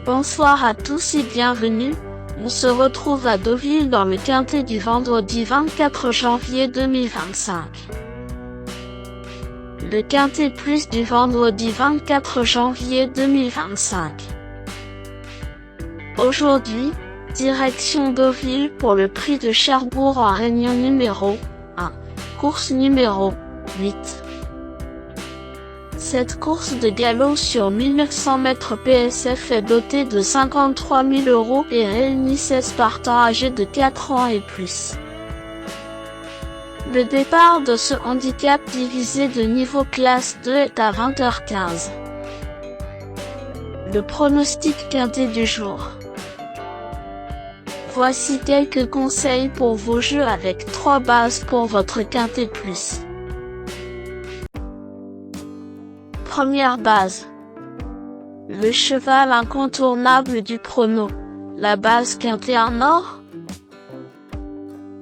Bonsoir à tous et bienvenue. On se retrouve à Deauville dans le quintet du vendredi 24 janvier 2025. Le quintet plus du vendredi 24 janvier 2025. Aujourd'hui, direction Deauville pour le prix de Cherbourg en réunion numéro 1, course numéro 8. Cette course de galop sur 1900 mètres PSF est dotée de 53 000 € et réunit 16 partants âgés de 4 ans et plus. Le départ de ce handicap divisé de niveau classe 2 est à 20h15. Le pronostic quintet du jour. Voici quelques conseils pour vos jeux avec 3 bases pour votre quintet plus. Première base. Le cheval incontournable du prono. La base quintet en or.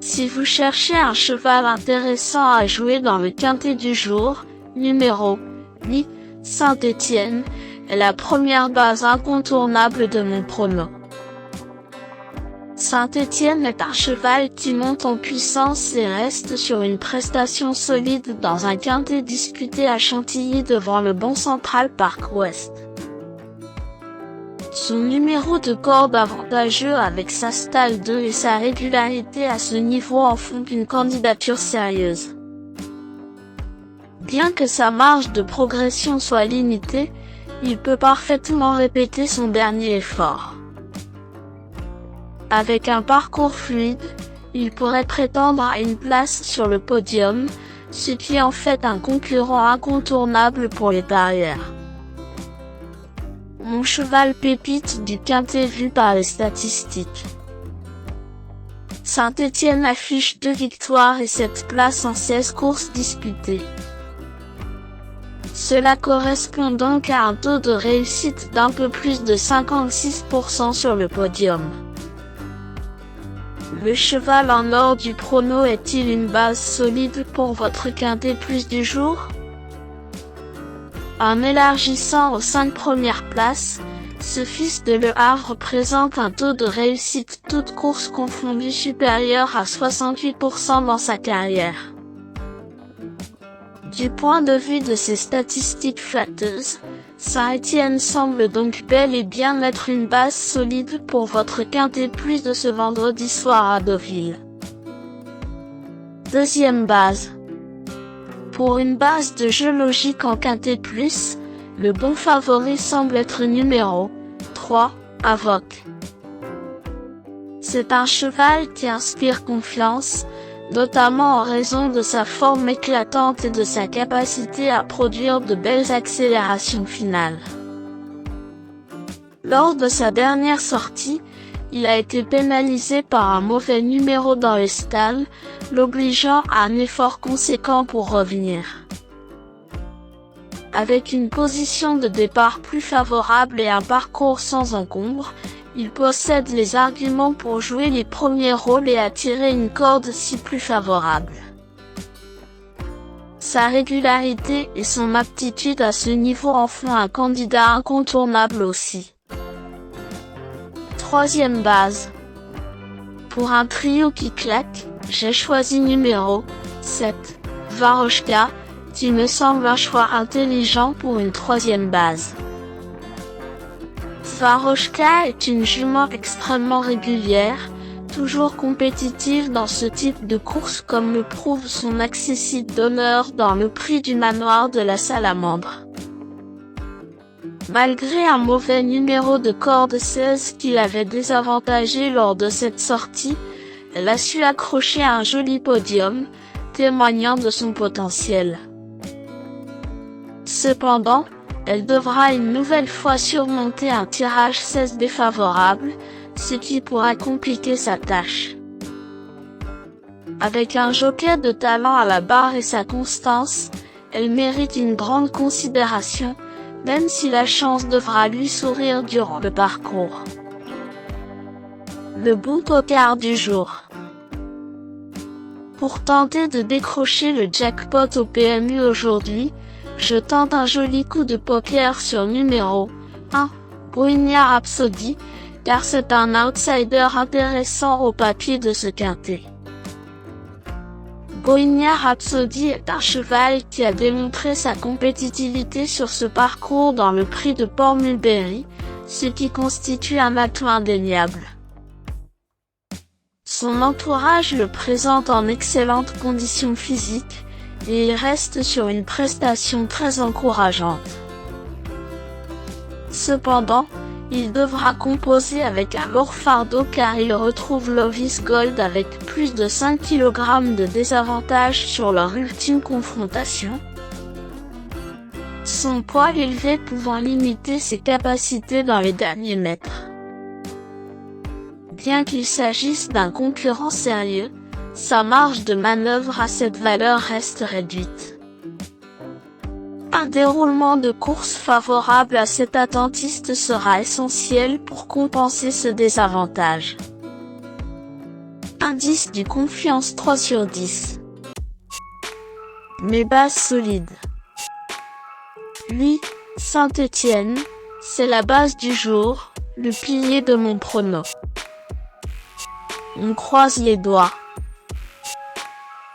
Si vous cherchez un cheval intéressant à jouer dans le quintet du jour, numéro 8, Saint-Étienne, est la première base incontournable de mon prono. Saint-Étienne est un cheval qui monte en puissance et reste sur une prestation solide dans un quintet disputé à Chantilly devant le Bon Central Park Ouest. Son numéro de corde avantageux avec sa stalle 2 et sa régularité à ce niveau en font une candidature sérieuse. Bien que sa marge de progression soit limitée, il peut parfaitement répéter son dernier effort. Avec un parcours fluide, il pourrait prétendre à une place sur le podium, ce qui en fait un concurrent incontournable pour les parieurs. Mon cheval pépite du quintet vu par les statistiques. Saint-Étienne affiche 2 victoires et 7 places en 16 courses disputées. Cela correspond donc à un taux de réussite d'un peu plus de 56% sur le podium. Le cheval en or du prono est-il une base solide pour votre quintet plus du jour? En élargissant aux 5 premières places, ce fils de Le Havre présente un taux de réussite toute course confondue supérieur à 68% dans sa carrière. Du point de vue de ses statistiques flatteuses, Saint-Étienne semble donc bel et bien être une base solide pour votre quintet plus de ce vendredi soir à Deauville. Deuxième base. Pour une base de jeu logique en quintet plus, le bon favori semble être numéro 3, Avoc. C'est un cheval qui inspire confiance, notamment en raison de sa forme éclatante et de sa capacité à produire de belles accélérations finales. Lors de sa dernière sortie, il a été pénalisé par un mauvais numéro dans les stalles, l'obligeant à un effort conséquent pour revenir. Avec une position de départ plus favorable et un parcours sans encombre, il possède les arguments pour jouer les premiers rôles et attirer une corde si plus favorable. Sa régularité et son aptitude à ce niveau en font un candidat incontournable aussi. Troisième base. Pour un trio qui claque, j'ai choisi numéro 7, Varoshka, qui me semble un choix intelligent pour une troisième base. Varoshka est une jument extrêmement régulière, toujours compétitive dans ce type de course comme le prouve son accessite d'honneur dans le prix du manoir de la Salamandre. Malgré un mauvais numéro de corde 16 qui l'avait désavantagé lors de cette sortie, elle a su accrocher un joli podium, témoignant de son potentiel. Cependant, elle devra une nouvelle fois surmonter un tirage 16 défavorable, ce qui pourra compliquer sa tâche. Avec un jockey de talent à la barre et sa constance, elle mérite une grande considération, même si la chance devra lui sourire durant le parcours. Le bon poker du jour. Pour tenter de décrocher le jackpot au PMU aujourd'hui, je tente un joli coup de poker sur numéro 1, Bohemian Rhapsody, car c'est un outsider intéressant au papier de ce quintet. Bohemian Rhapsody est un cheval qui a démontré sa compétitivité sur ce parcours dans le prix de Port Mulberry, ce qui constitue un atout indéniable. Son entourage le présente en excellentes conditions physiques, et il reste sur une prestation très encourageante. Cependant, il devra composer avec un lourd fardeau car il retrouve Lovis Gold avec plus de 5 kg de désavantage sur leur ultime confrontation. Son poids élevé pouvant limiter ses capacités dans les derniers mètres. Bien qu'il s'agisse d'un concurrent sérieux, sa marge de manœuvre à cette valeur reste réduite. Un déroulement de course favorable à cet attentiste sera essentiel pour compenser ce désavantage. Indice du confiance 3 sur 10. Mes bases solides. Oui, Saint-Étienne, c'est la base du jour, le pilier de mon prono. On croise les doigts.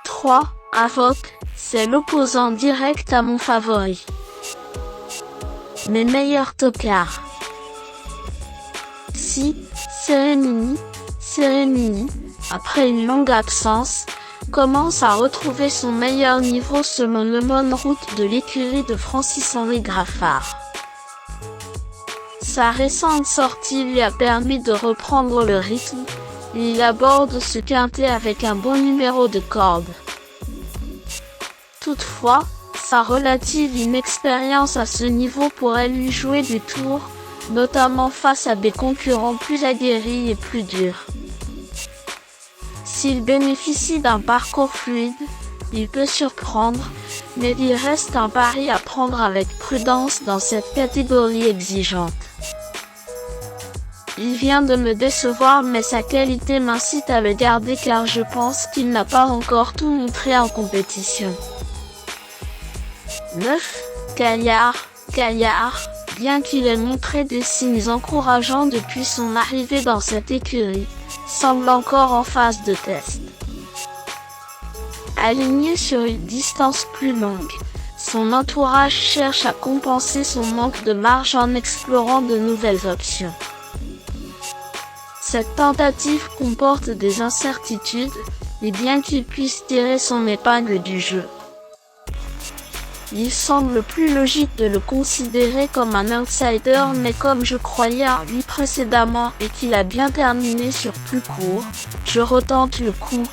3. Avoc, c'est l'opposant direct à mon favori. Mes meilleurs tocards. 6. Serenini, après une longue absence, commence à retrouver son meilleur niveau selon le mode route de l'écurie de Francis-Henri Graffard. Sa récente sortie lui a permis de reprendre le rythme, et il aborde ce quintet avec un bon numéro de corde. Toutefois, sa relative inexpérience à ce niveau pourrait lui jouer des tours, notamment face à des concurrents plus aguerris et plus durs. S'il bénéficie d'un parcours fluide, il peut surprendre, mais il reste un pari à prendre avec prudence dans cette catégorie exigeante. Il vient de me décevoir mais sa qualité m'incite à le garder car je pense qu'il n'a pas encore tout montré en compétition. 9. Caillard, bien qu'il ait montré des signes encourageants depuis son arrivée dans cette écurie, semble encore en phase de test. Aligné sur une distance plus longue, son entourage cherche à compenser son manque de marge en explorant de nouvelles options. Cette tentative comporte des incertitudes, et bien qu'il puisse tirer son épingle du jeu, il semble plus logique de le considérer comme un outsider mais comme je croyais en lui précédemment et qu'il a bien terminé sur plus court, je retente le coup.